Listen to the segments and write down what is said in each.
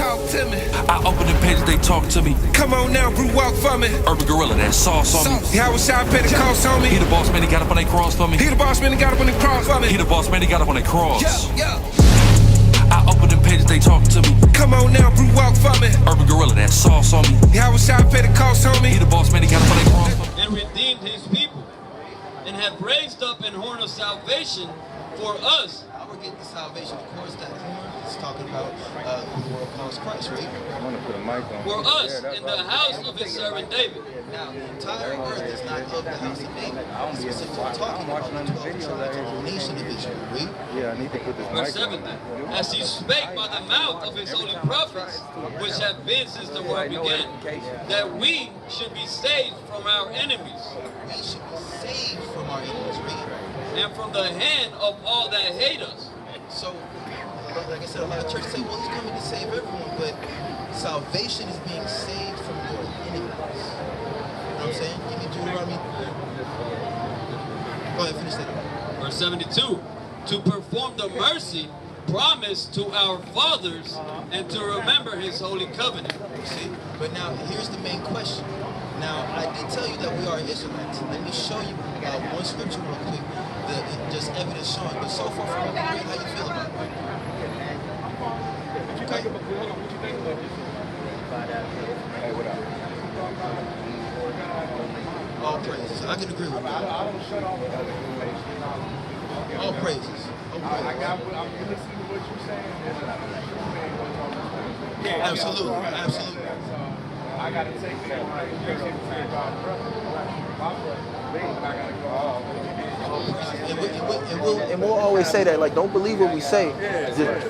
talk to me. I open the pages, they talk to me. Come on now, brew walk for me. Urban Gorilla, that sauce on me. How was I pay the cost on me? He the boss man, he got up on that cross for me. He the boss man, he got up on the cross for me. He the boss man, he got up on that cross. Yeah. I open the pages, they talk to me. Come on now, brew walk for me. Urban Gorilla, that sauce on me. How was I pay the cost on me? He the boss man, he got up on that cross for me. And redeemed his people, and have raised up an horn of salvation for us. How we're getting the salvation, of course, that horn is talking about who the world calls Christ, right? I want to put a mic on. For us, in the house of his servant David. Now, the entire earth is not of the house of David. It's specifically talking about the 12 tribes of the nation of Israel, right? Yeah, I need to put this Verse mic 7 on. then. As he spake by the mouth of his holy prophets, which have been since the world began, that we should be saved from our enemies, We should be saved from our enemies, right? and from the hand of all that hate us. So, like I said, a lot of churches say, well, he's coming to save everyone, but salvation is being saved from your enemies. You know what I'm saying? Give me Deuteronomy. Go ahead, finish that. Verse 72, to perform the mercy promised to our fathers and to remember his holy covenant. You see? But now, here's the main question. Now, I did tell you that we are Israelites. Let me show you one scripture real quick, just evidence showing. But so far from what we read, how you feel about it? Okay. Hey, what up? All praises. I can agree with that. All praises. Absolutely. Absolutely. I gotta take that. And we'll always say that, like, don't believe what we say. Just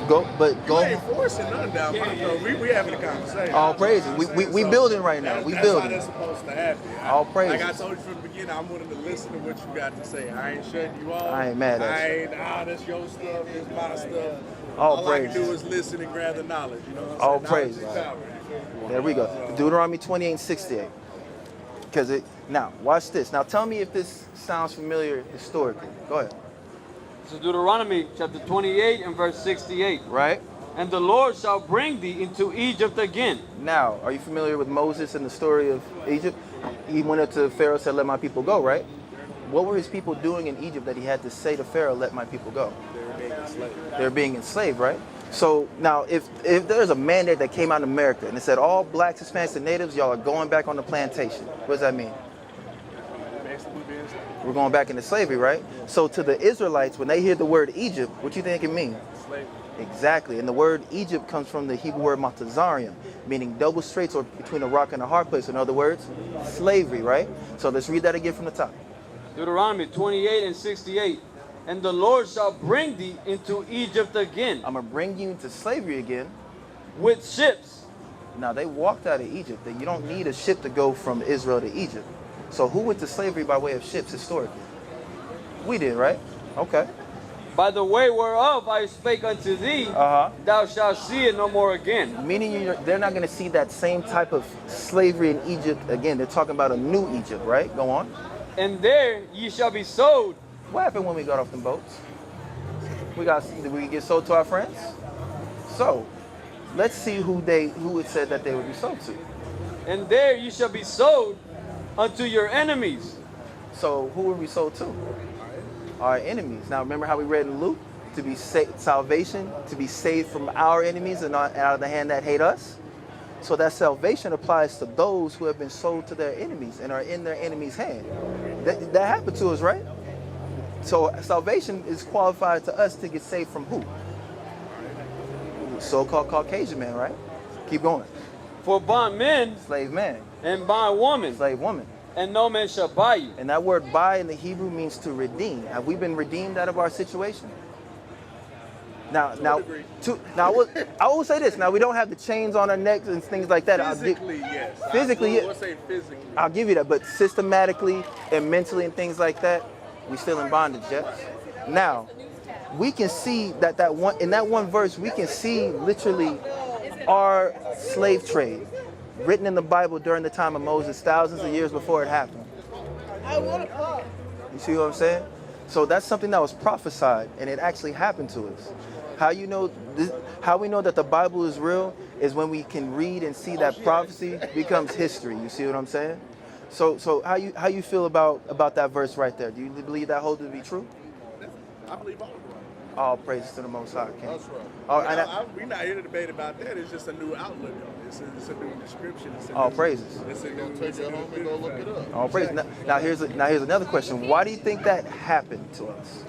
go. You ain't forcing none down my throat. We having a conversation. All praises. We building right now. We building. That's how that's supposed to happen. All praises. Like I told you from the beginning, I'm willing to listen to what you got to say. I ain't shutting you off. I ain't mad at you. I ain't, that's your stuff, this my stuff. All I can praises. do is listen and grab the knowledge. You know what I'm All saying? praises. Knowledge is power. There we go. Deuteronomy 28:68. Because now, watch this. Now tell me if this sounds familiar historically. Go ahead. This is Deuteronomy chapter 28 and verse 68. Right? And the Lord shall bring thee into Egypt again. Now, are you familiar with Moses and the story of Egypt? He went up to Pharaoh, said, let my people go, right? What were his people doing in Egypt that he had to say to Pharaoh, let my people go? They were being enslaved, right? So now, if there's a mandate that came out in America and it said all blacks, Hispanics, and natives, y'all are going back on the plantation, what does that mean? We're going back into slavery, right? So to the Israelites, when they hear the word Egypt, what you think it means? Slavery. Exactly. And the word Egypt comes from the Hebrew word matazarium, meaning double straits or between a rock and a hard place. In other words, slavery, right? So let's read that again from the top. Deuteronomy 28 and 68. And the Lord shall bring thee into Egypt again. I'm going to bring you into slavery again. With ships. Now, they walked out of Egypt. You don't need a ship to go from Israel to Egypt. So who went to slavery by way of ships historically? We did, right? Okay. By the way whereof I spake unto thee, thou shalt see it no more again. Meaning they're not going to see that same type of slavery in Egypt again. They're talking about a new Egypt, right? Go on. And there ye shall be sold. What happened when we got off them boats? Did we get sold to our friends? So, let's see who it said that they would be sold to. And there ye shall be sold unto your enemies. So, who were we sold to? Our enemies. Now, remember how we read in Luke? To be salvation, to be saved from our enemies and out of the hand that hate us. So that salvation applies to those who have been sold to their enemies and are in their enemy's hand. That happened to us, right? So salvation is qualified to us to get saved from who? So-called Caucasian man, right? Keep going. For bondmen, slave man, and bondwoman, slave woman, and no man shall buy you. And that word buy in the Hebrew means to redeem. Have we been redeemed out of our situation? Now, I will say this. Now, we don't have the chains on our necks and things like that. Physically, yes. Physically, I would say physically. I'll give you that. But systematically and mentally and things like that, we still in bondage, yes? Now, we can see in that one verse, we can see literally our slave trade written in the Bible during the time of Moses, thousands of years before it happened. You see what I'm saying? So that's something that was prophesied, and it actually happened to us. How you know this, how we know that the Bible is real is when we can read and see that prophecy becomes history. You see what I'm saying? So how you feel about that verse right there? Do you believe that holds to be true? I believe all of it. All praises to the Most High, King. That's right. Oh, and We're not here to debate about that. It's just a new outlook on it. It's a new description. It's a all new, praises. It's a new. Take it home and go look it up. All praises. Now here's another question. Why do you think that happened to us?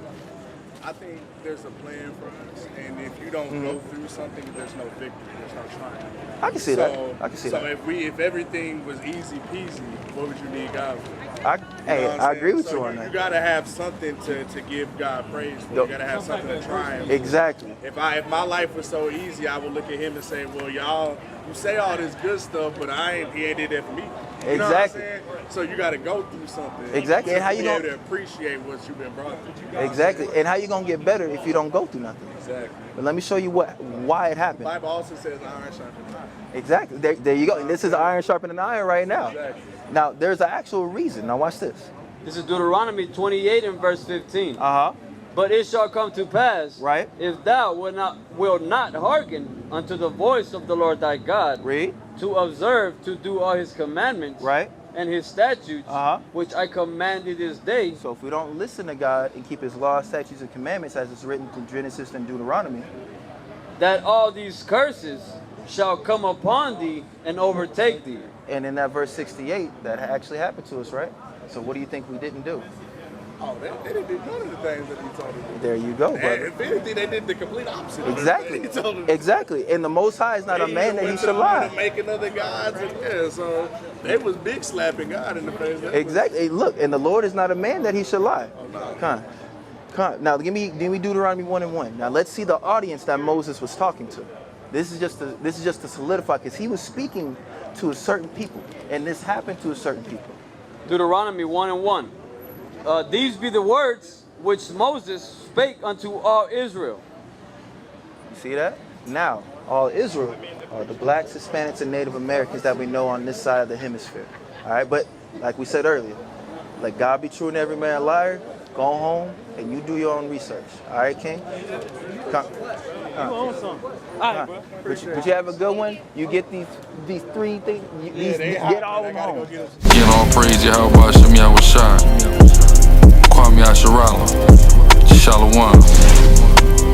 I think there's a plan for us, and if you don't go through something, there's no victory. There's no triumph. I can see that. I can see so that. if everything was easy peasy, what would you need God for? I agree with so you on You that. gotta have something to give God praise for. You gotta have something to triumph. Exactly. If my life was so easy, I would look at him and say, well, y'all, you say all this good stuff, but he ain't did that for me. You know what I'm Exactly. saying? So you got to go through something. Exactly. To And how you be gonna- able to appreciate what you've been brought through. Exactly. And how you gonna get better if you don't go through nothing? Exactly. But let me show you why it The happened. Bible also says iron sharpens iron. Exactly. There you go. And this is iron sharpening iron right now. Exactly. Now there's an actual reason. Now watch this. This is Deuteronomy 28 and verse 15. Uh-huh. But it shall come to pass, Right. if thou wilt not hearken unto the voice of the Lord thy God, Read. to observe to do all his commandments, Right. and his statutes, Uh-huh. which I command thee this day, So if we don't listen to God and keep his laws, statutes, and commandments as it's written in Genesis and Deuteronomy, that all these curses shall come upon thee and overtake thee. and in that verse 68, that actually happened to us, right? So what do you think we didn't do? Oh, they didn't do none of the things that he told them to do. There you go, And brother. if anything, they did the complete opposite. Exactly. He told them to do. Exactly. And the Most High is not a man that he went should to lie. Making other gods, and yeah, so they was big slapping God in the face. Exactly. Hey, look, and the Lord is not a man that he should lie. Come on. Now give me Deuteronomy 1:1. Now let's see the audience that Moses was talking to. This is just to solidify, because he was speaking to a certain people, and this happened to a certain people. Deuteronomy 1 and 1. These be the words which Moses spake unto all Israel. You see that? Now, all Israel are the blacks, Hispanics, and Native Americans that we know on this side of the hemisphere. All right, but like we said earlier, let God be true and every man a liar. Go home and you do your own research. All right, King? Come. But you have a good one. You get these three things. Get all of them home. Get on praise Yahweh Shem Yahweh Shai. Kwame Asherallah. Shalom.